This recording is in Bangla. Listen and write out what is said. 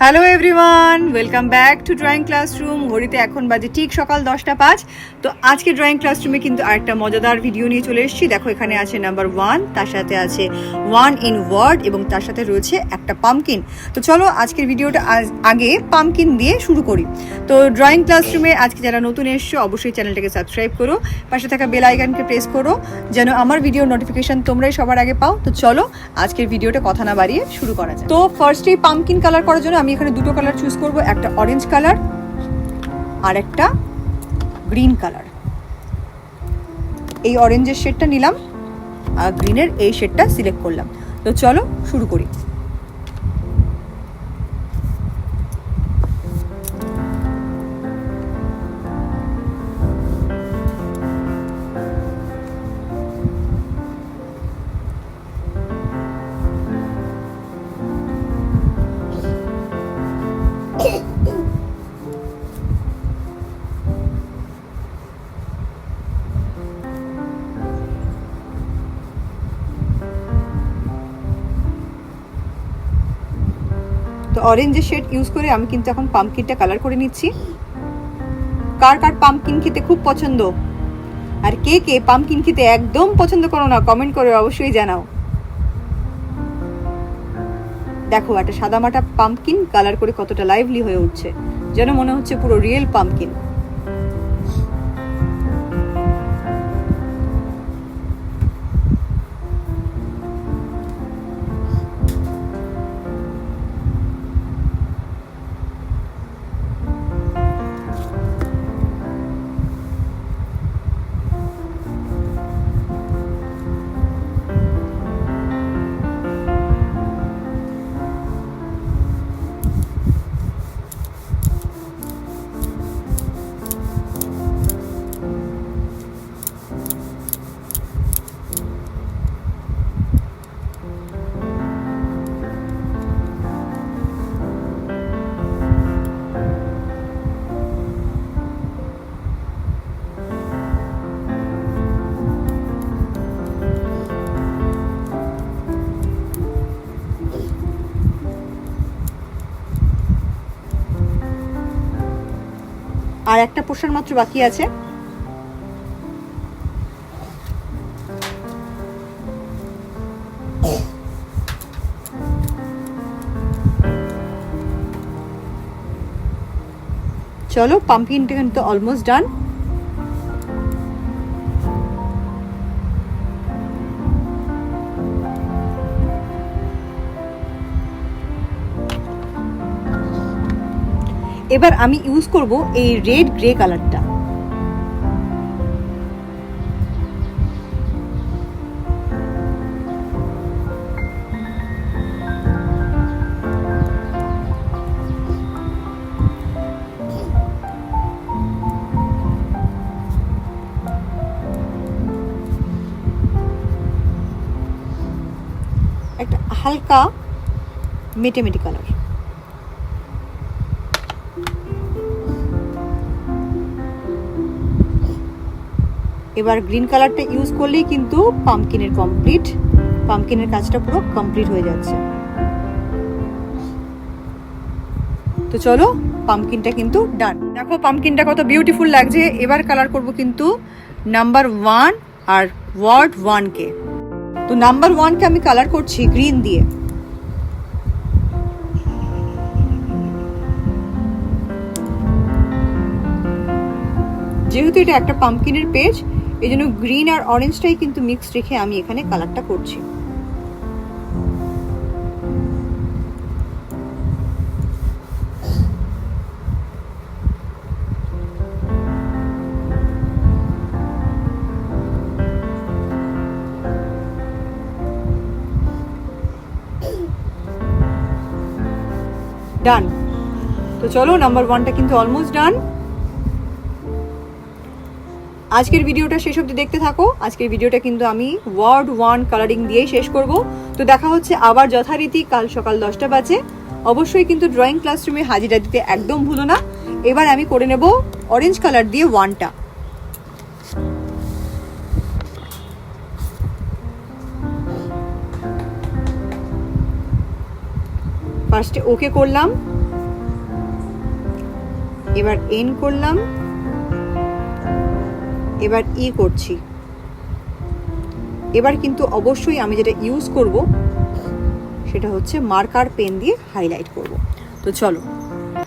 Hello everyone, welcome back to drawing classroom. ঘড়িতে এখন বাজে ঠিক সকাল 10টা 5। তো আজকে ড্রয়িং ক্লাসরুমে কিন্তু আরেকটা মজাদার ভিডিও নিয়ে চলে এসেছি। দেখো, এখানে আছে নাম্বার 1, তার সাথে আছে 1 ইন ওয়ার্ড এবং তার সাথে রয়েছে একটা পামকিন। তো চলো আজকের ভিডিওটা আগে পামকিন দিয়ে শুরু করি। তো ড্রয়িং ক্লাসরুমে আজকে যারা নতুন এসছো অবশ্যই চ্যানেলটাকে সাবস্ক্রাইব করো, পাশে থাকা বেল আইকনকে প্রেস করো যেন আমার ভিডিওর নোটিফিকেশন তোমরাই সবার আগে পাও। তো চলো আজকের ভিডিওটা কথা না বাড়িয়ে শুরু করা যায়। তো ফার্স্টেই পামকিন কালার করার জন্য আমি এখানে দুটো কালার চুজ করব, একটা অরেঞ্জ কালার আর একটা গ্রিন কালার। এই অরেঞ্জের শেডটা নিলাম আর গ্রিনের এই শেডটা সিলেক্ট করলাম। তো চলো শুরু করি। তো অরেঞ্জের শেড ইউজ করে আমি কিন্তু এখন পামকিনটা কালার করে নিচ্ছি। কার কার পামকিন খেতে খুব পছন্দ, আর কে কে পামকিন খেতে একদম পছন্দ করো না, কমেন্ট করে অবশ্যই জানাও। দেখো, একটা সাদামাটা পামকিন কালার করে কতটা লাইভলি হয়ে উঠছে, যেন মনে হচ্ছে পুরো রিয়েল পামকিন। আর একটা পোর্শন মাত্র বাকি আছে। চলো, পাম্পকিনটা কিন্তু অলমোস্ট ডান। এবার আমি ইউজ করব এই রেড গ্রে কালারটা। একটা হালকা মেটে মেটে কালার। এবার গ্রিন কালারটা ইউজ করলেই কিন্তু পামকিনের কাজটা পুরো কমপ্লিট হয়ে যাচ্ছে। তো চলো, পামকিনটা কিন্তু ডান। দেখো পামকিনটা কত বিউটিফুল লাগছে। এবার কালার করব কিন্তু নাম্বার 1 আর ওয়ার্ড 1 কে। তো নাম্বার 1 কে আমি কালার করছি গ্রিন দিয়ে। যেহেতু এটা একটা পামকিনের পেজ, এই জন্য গ্রিন আর অরেঞ্জটাই কিন্তু মিক্স রেখে আমি এখানে কালারটা করছি। ডান। তো চলো, নাম্বার 1টা কিন্তু অলমোস্ট ডান। আজকের ভিডিওটা শেষ অবধি দেখতে থাকো। আজকের ভিডিওটা কিন্তু আমি ওয়ার্ড 1 কালারিং দিয়েই শেষ করব। তো দেখা হচ্ছে আবার যথারীতি কাল সকাল 10টা বাজে। অবশ্যই কিন্তু ড্রয়িং ক্লাসরুমে হাজিরা দিতে একদম ভুলো না। এবার আমি করে নেব অরেঞ্জ কালার দিয়ে 1টা। ফার্স্টে ওকে করলাম, এবার এন করলাম, এবার ই করছি। এবার কিন্তু অবশ্যই আমি যেটা ইউজ করব সেটা হচ্ছে মার্কার পেন দিয়ে হাইলাইট করব। তো চলো